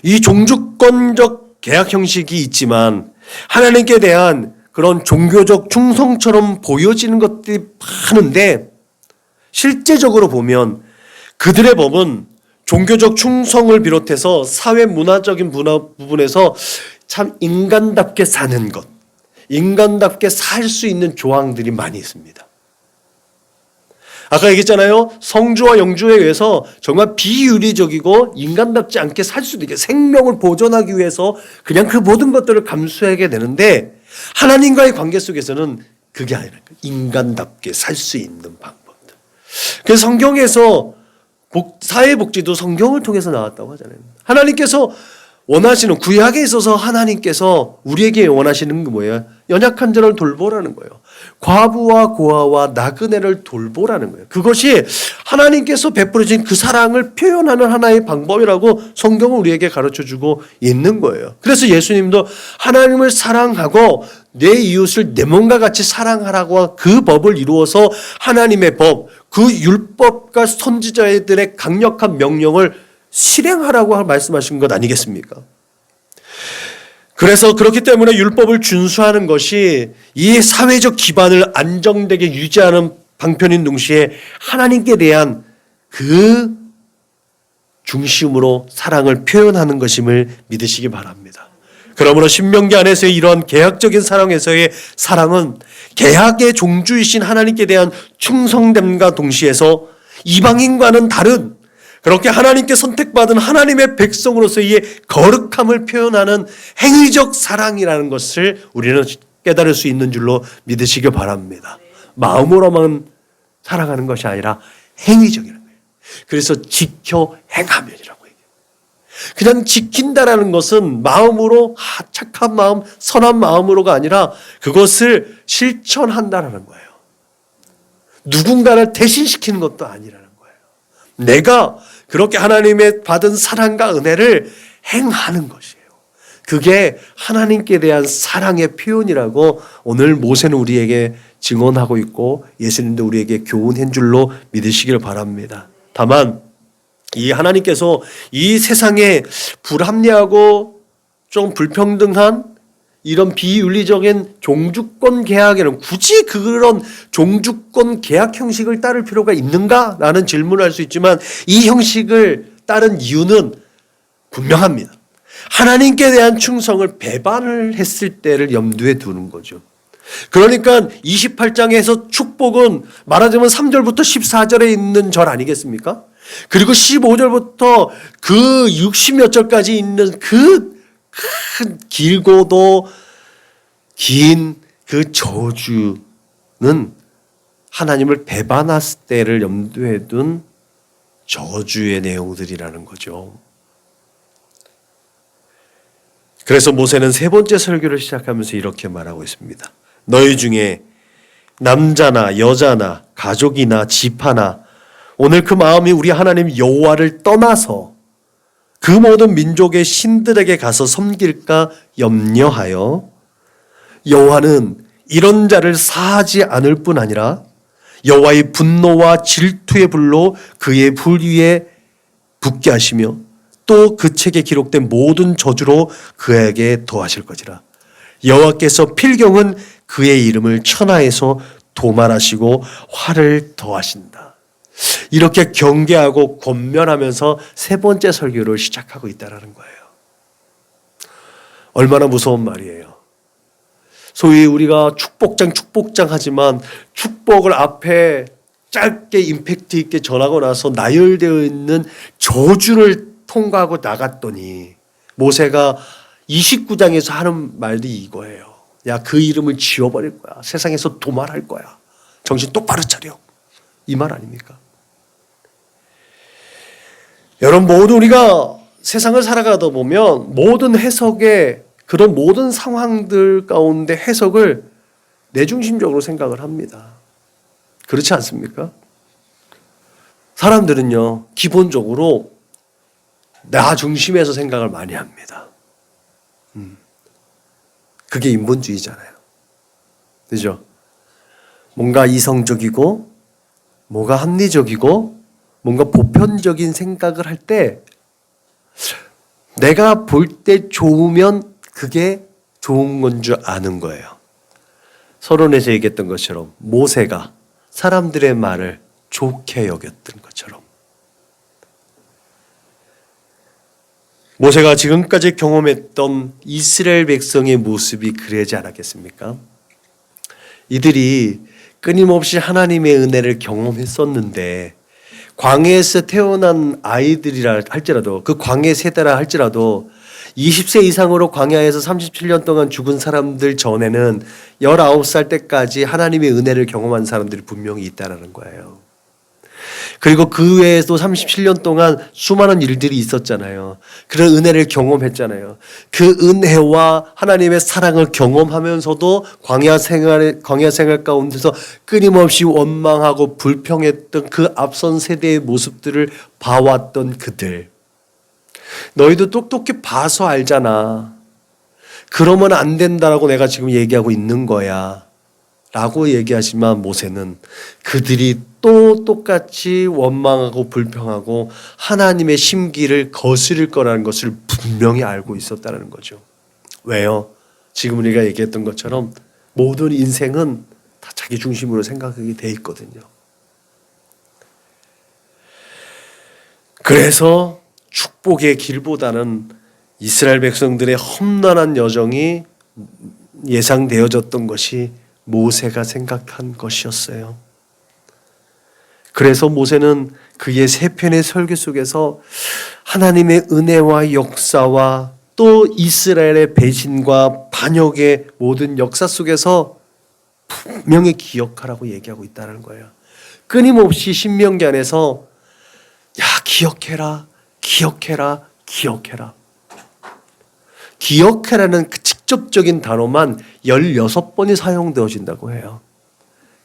이 종주권적 계약 형식이 있지만 하나님께 대한 그런 종교적 충성처럼 보여지는 것들이 많은데 실제적으로 보면 그들의 법은 종교적 충성을 비롯해서 사회 문화적인 부분에서 참 인간답게 사는 것, 인간답게 살 수 있는 조항들이 많이 있습니다. 아까 얘기했잖아요. 성주와 영주에 의해서 정말 비윤리적이고 인간답지 않게 살 수도 있게 생명을 보존하기 위해서 그냥 그 모든 것들을 감수하게 되는데 하나님과의 관계 속에서는 그게 아니라 인간답게 살 수 있는 방법들. 그래서 성경에서 사회복지도 성경을 통해서 나왔다고 하잖아요. 하나님께서 원하시는 구약에 있어서 하나님께서 우리에게 원하시는 게 뭐예요? 연약한 자를 돌보라는 거예요. 과부와 고아와 나그네를 돌보라는 거예요. 그것이 하나님께서 베풀어진 그 사랑을 표현하는 하나의 방법이라고 성경은 우리에게 가르쳐주고 있는 거예요. 그래서 예수님도 하나님을 사랑하고 내 이웃을 내 몸과 같이 사랑하라고 그 법을 이루어서 하나님의 법, 그 율법과 선지자들의 강력한 명령을 실행하라고 말씀하신 것 아니겠습니까? 그래서 그렇기 때문에 율법을 준수하는 것이 이 사회적 기반을 안정되게 유지하는 방편인 동시에 하나님께 대한 그 중심으로 사랑을 표현하는 것임을 믿으시기 바랍니다. 그러므로 신명기 안에서의 이러한 계약적인 사랑에서의 사랑은 계약의 종주이신 하나님께 대한 충성됨과 동시에서 이방인과는 다른 그렇게 하나님께 선택받은 하나님의 백성으로서의 거룩함을 표현하는 행위적 사랑이라는 것을 우리는 깨달을 수 있는 줄로 믿으시기 바랍니다. 마음으로만 사랑하는 것이 아니라 행위적이라는 거예요. 그래서 지켜 행하면이라고 얘기해요. 그냥 지킨다라는 것은 마음으로 착한 마음, 선한 마음으로가 아니라 그것을 실천한다라는 거예요. 누군가를 대신시키는 것도 아니라는 거예요. 내가 그렇게 하나님의 받은 사랑과 은혜를 행하는 것이에요. 그게 하나님께 대한 사랑의 표현이라고 오늘 모세는 우리에게 증언하고 있고 예수님도 우리에게 교훈한 줄로 믿으시길 바랍니다. 다만 이 하나님께서 이 세상에 불합리하고 좀 불평등한 이런 비윤리적인 종주권 계약에는 굳이 그런 종주권 계약 형식을 따를 필요가 있는가라는 질문을 할 수 있지만 이 형식을 따른 이유는 분명합니다. 하나님께 대한 충성을 배반을 했을 때를 염두에 두는 거죠. 그러니까 28장에서 축복은 말하자면 3절부터 14절에 있는 절 아니겠습니까? 그리고 15절부터 그 60몇 절까지 있는 그 큰 길고도 긴 그 저주는 하나님을 배반했을 때를 염두에 둔 저주의 내용들이라는 거죠. 그래서 모세는 세 번째 설교를 시작하면서 이렇게 말하고 있습니다. 너희 중에 남자나 여자나 가족이나 집 하나 오늘 그 마음이 우리 하나님 여호와를 떠나서 그 모든 민족의 신들에게 가서 섬길까 염려하여 여호와는 이런 자를 사하지 않을 뿐 아니라 여호와의 분노와 질투의 불로 그의 불 위에 붙게 하시며 또 그 책에 기록된 모든 저주로 그에게 더하실 것이라. 여호와께서 필경은 그의 이름을 천하에서 도말하시고 화를 더하신다. 이렇게 경계하고 권면하면서 세 번째 설교를 시작하고 있다는 거예요. 얼마나 무서운 말이에요. 소위 우리가 축복장 하지만 축복을 앞에 짧게 임팩트 있게 전하고 나서 나열되어 있는 저주를 통과하고 나갔더니 모세가 29장에서 하는 말이 이거예요. 야, 그 이름을 지워버릴 거야. 세상에서 도말할 거야. 정신 똑바로 차려. 이 말 아닙니까? 여러분, 모두 우리가 세상을 살아가다 보면 모든 해석에 그런 모든 상황들 가운데 해석을 내중심적으로 생각을 합니다. 그렇지 않습니까? 사람들은요, 기본적으로 나 중심에서 생각을 많이 합니다. 그게 인본주의잖아요. 그죠? 뭔가 이성적이고, 뭐가 합리적이고, 뭔가 보편적인 생각을 할 때, 내가 볼 때 좋으면 그게 좋은 건 줄 아는 거예요. 서론에서 얘기했던 것처럼 모세가 사람들의 말을 좋게 여겼던 것처럼 모세가 지금까지 경험했던 이스라엘 백성의 모습이 그러지 않았겠습니까? 이들이 끊임없이 하나님의 은혜를 경험했었는데 광야에서 태어난 아이들이라 할지라도 그 광야 세대라 할지라도 20세 이상으로 광야에서 37년 동안 죽은 사람들 전에는 19살 때까지 하나님의 은혜를 경험한 사람들이 분명히 있다는 거예요. 그리고 그 외에도 37년 동안 수많은 일들이 있었잖아요. 그런 은혜를 경험했잖아요. 그 은혜와 하나님의 사랑을 경험하면서도 광야 생활 가운데서 끊임없이 원망하고 불평했던 그 앞선 세대의 모습들을 봐왔던 그들. 너희도 똑똑히 봐서 알잖아. 그러면 안 된다라고 내가 지금 얘기하고 있는 거야. 라고 얘기하지만 모세는 그들이 또 똑같이 원망하고 불평하고 하나님의 심기를 거스릴 거라는 것을 분명히 알고 있었다는 거죠. 왜요? 지금 우리가 얘기했던 것처럼 모든 인생은 다 자기 중심으로 생각하게 돼 있거든요. 그래서 축복의 길보다는 이스라엘 백성들의 험난한 여정이 예상되어졌던 것이 모세가 생각한 것이었어요. 그래서 모세는 그의 세 편의 설교 속에서 하나님의 은혜와 역사와 또 이스라엘의 배신과 반역의 모든 역사 속에서 분명히 기억하라고 얘기하고 있다는 거예요. 끊임없이 신명기 안에서 야, 기억해라, 기억해라, 기억해라. 기억해라는 그 직접적인 단어만 16번이 사용되어진다고 해요.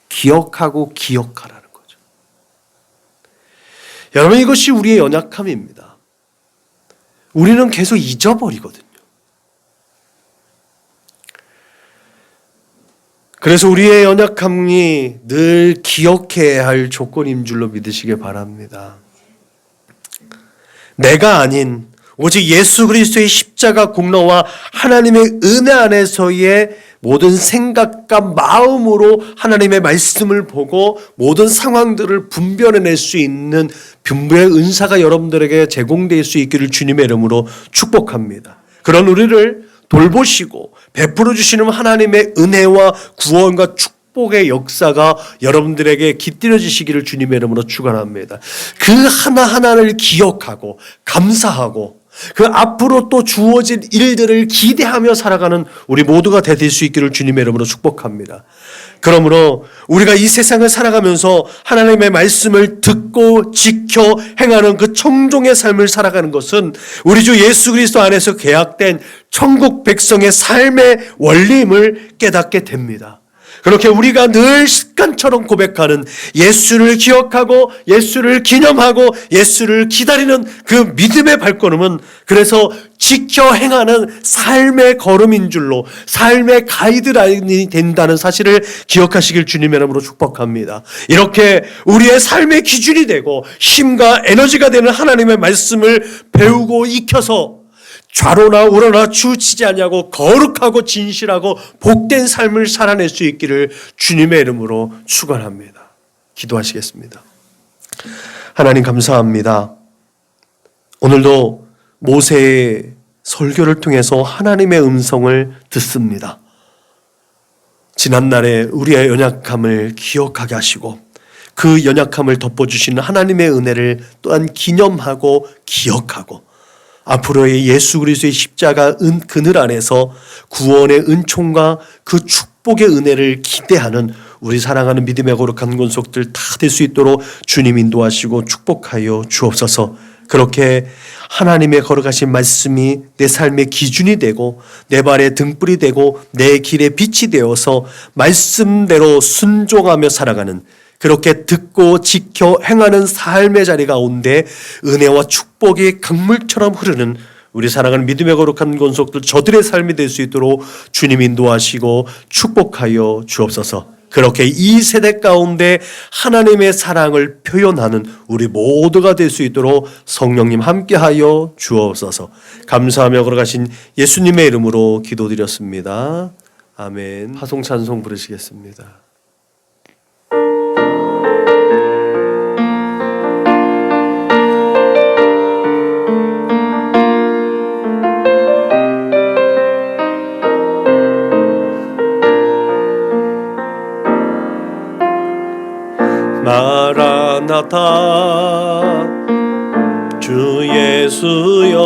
기억하고 기억하라는 거죠. 여러분, 이것이 우리의 연약함입니다. 우리는 계속 잊어버리거든요. 그래서 우리의 연약함이 늘 기억해야 할 조건인 줄로 믿으시길 바랍니다. 내가 아닌 오직 예수 그리스도의 십자가 공로와 하나님의 은혜 안에서의 모든 생각과 마음으로 하나님의 말씀을 보고 모든 상황들을 분별해낼 수 있는 분별의 은사가 여러분들에게 제공될 수 있기를 주님의 이름으로 축복합니다. 그런 우리를 돌보시고 베풀어 주시는 하나님의 은혜와 구원과 축복의 역사가 여러분들에게 깃들여지시기를 주님의 이름으로 축원합니다. 그 하나하나를 기억하고 감사하고 그 앞으로 또 주어질 일들을 기대하며 살아가는 우리 모두가 되실 수 있기를 주님의 이름으로 축복합니다. 그러므로 우리가 이 세상을 살아가면서 하나님의 말씀을 듣고 지켜 행하는 그 청종의 삶을 살아가는 것은 우리 주 예수 그리스도 안에서 계약된 천국 백성의 삶의 원리임을 깨닫게 됩니다. 그렇게 우리가 늘 습관처럼 고백하는 예수를 기억하고 예수를 기념하고 예수를 기다리는 그 믿음의 발걸음은 그래서 지켜 행하는 삶의 걸음인 줄로 삶의 가이드라인이 된다는 사실을 기억하시길 주님의 이름으로 축복합니다. 이렇게 우리의 삶의 기준이 되고 힘과 에너지가 되는 하나님의 말씀을 배우고 익혀서 좌로나 우로나 치우치지 않냐고 거룩하고 진실하고 복된 삶을 살아낼 수 있기를 주님의 이름으로 축원합니다. 기도하시겠습니다. 하나님 감사합니다. 오늘도 모세의 설교를 통해서 하나님의 음성을 듣습니다. 지난날에 우리의 연약함을 기억하게 하시고 그 연약함을 덮어주시는 하나님의 은혜를 또한 기념하고 기억하고 앞으로의 예수 그리스도의 십자가 그늘 안에서 구원의 은총과 그 축복의 은혜를 기대하는 우리 사랑하는 믿음의 거룩한 권속들 다 될 수 있도록 주님 인도하시고 축복하여 주옵소서. 그렇게 하나님의 거룩하신 말씀이 내 삶의 기준이 되고 내 발의 등불이 되고 내 길의 빛이 되어서 말씀대로 순종하며 살아가는 그렇게 듣고 지켜 행하는 삶의 자리 가운데 은혜와 축복이 강물처럼 흐르는 우리 사랑하는 믿음의 거룩한 권속들 저들의 삶이 될 수 있도록 주님 인도하시고 축복하여 주옵소서. 그렇게 이 세대 가운데 하나님의 사랑을 표현하는 우리 모두가 될 수 있도록 성령님 함께하여 주옵소서. 감사하며 걸어가신 예수님의 이름으로 기도드렸습니다. 아멘. 화송 찬송 부르시겠습니다. 마라나타 주 예수여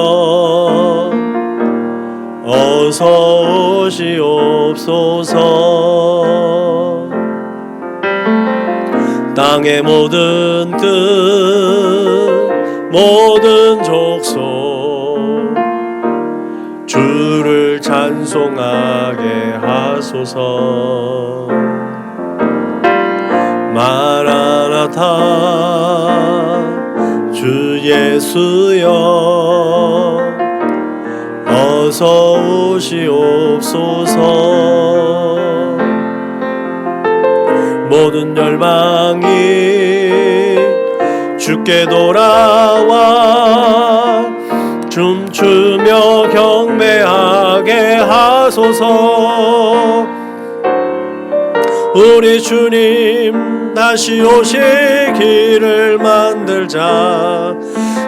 어서 오시옵소서. 땅의 모든 끝 모든 족속 주를 찬송하게 하소서. 마라나타 주 예수여 어서 오시옵소서. 모든 열방이 주께 돌아와 춤추며 경배하게 하소서. 우리 주님 다시 오실 길을 만들자.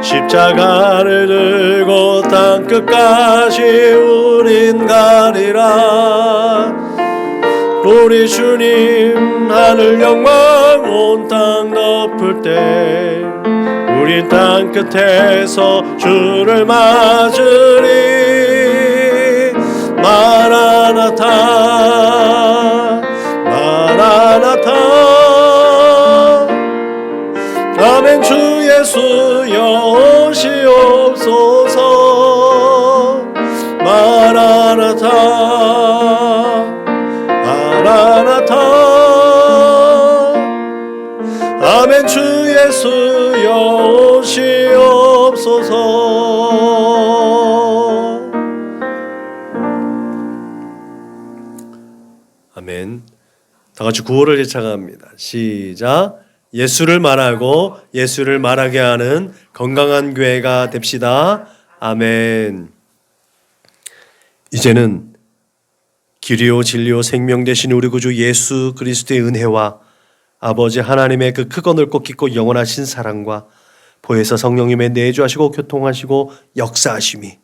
십자가를 들고 땅끝까지 우린 가리라. 우리 주님 하늘 영광 온 땅 덮을 때 우린 땅끝에서 주를 맞으리. 마라나타 마라나타 아멘. 주 예수여 오시옵소서. 마라나타 마라나타 아멘. 주 예수여 오시옵소서. 아멘. 다 같이 구호를 제창합니다. 시작. 예수를 말하고 예수를 말하게 하는 건강한 교회가 됩시다. 아멘. 이제는 길이요 진리요 생명 되신 우리 구주 예수 그리스도의 은혜와 아버지 하나님의 그 크고 넓고 깊고 영원하신 사랑과 보혜사 성령님의 내주하시고 교통하시고 역사하심이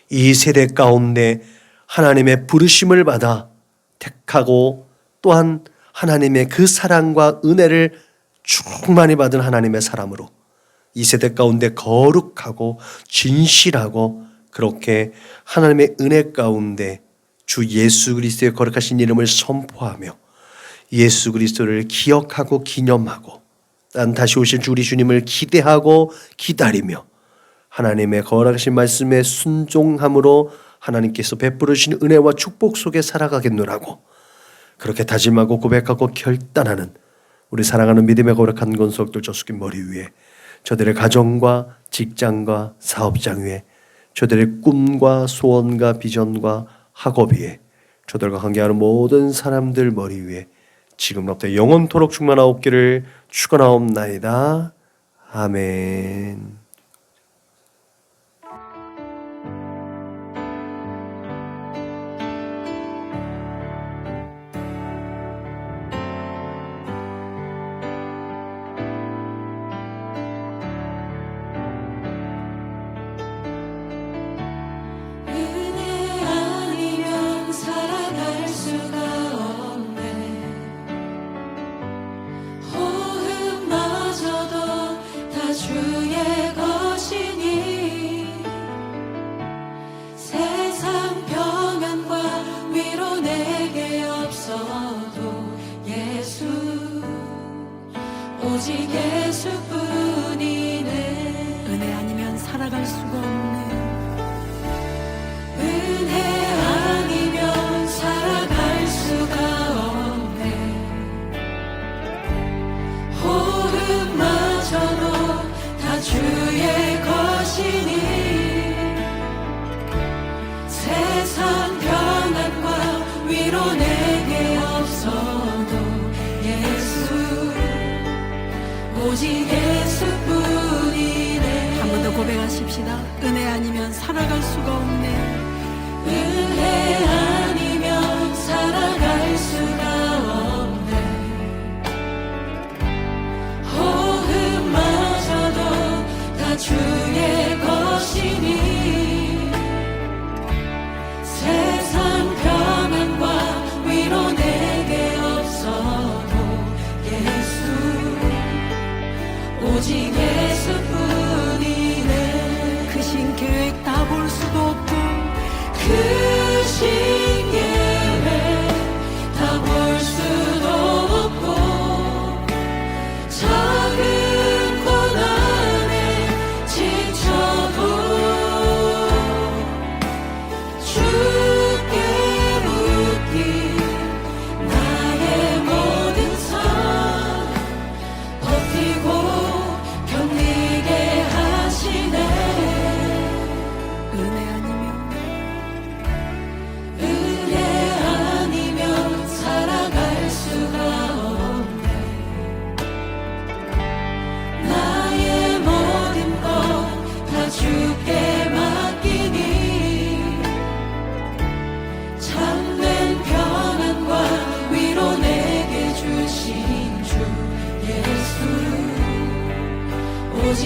이 세대 가운데 하나님의 부르심을 받아 택하고 또한 하나님의 그 사랑과 은혜를 충만히 받은 하나님의 사람으로 이 세대 가운데 거룩하고 진실하고 그렇게 하나님의 은혜 가운데 주 예수 그리스도의 거룩하신 이름을 선포하며 예수 그리스도를 기억하고 기념하고 난 다시 오실 주 우리 주님을 기대하고 기다리며 하나님의 거룩하신 말씀에 순종함으로 하나님께서 베풀으신 은혜와 축복 속에 살아가겠노라고 그렇게 다짐하고 고백하고 결단하는 우리 사랑하는 믿음의 거룩한 권속들 저수긴 머리 위에 저들의 가정과 직장과 사업장 위에 저들의 꿈과 소원과 비전과 학업 위에 저들과 관계하는 모든 사람들 머리 위에 지금부터 영원토록 충만하옵기를 축원하옵나이다. 아멘. 오직 예수뿐이네. 은혜 아니면 살아갈 수가 없네. 은혜 아니면 살아갈 수가 없네. 호흡마저도 다 주의 것이니 세상 평안과 위로 내게 없어도 오직 예수뿐이네. 한 번 더 고백하십시다. 은혜 아니면 살아갈 수가 없네. 은혜 아니면 살아갈 수가 없네. 호흡마저도 다 주의 것이니 세상 평안과 위로 내게 없어도 오직 예수뿐이네. 그 신 계획 다 볼 수도 없고 그 신 계획 다 볼 수도 없고 작은 고난에 지쳐도 주께 묻기 나의 모든 삶 버티고 견디게 하시네. 은혜 아니면 살아갈 수가 없네. 나의 모든 것 다 주께 맡기니 참된 평안과 위로 내게 주신 주 예수 오직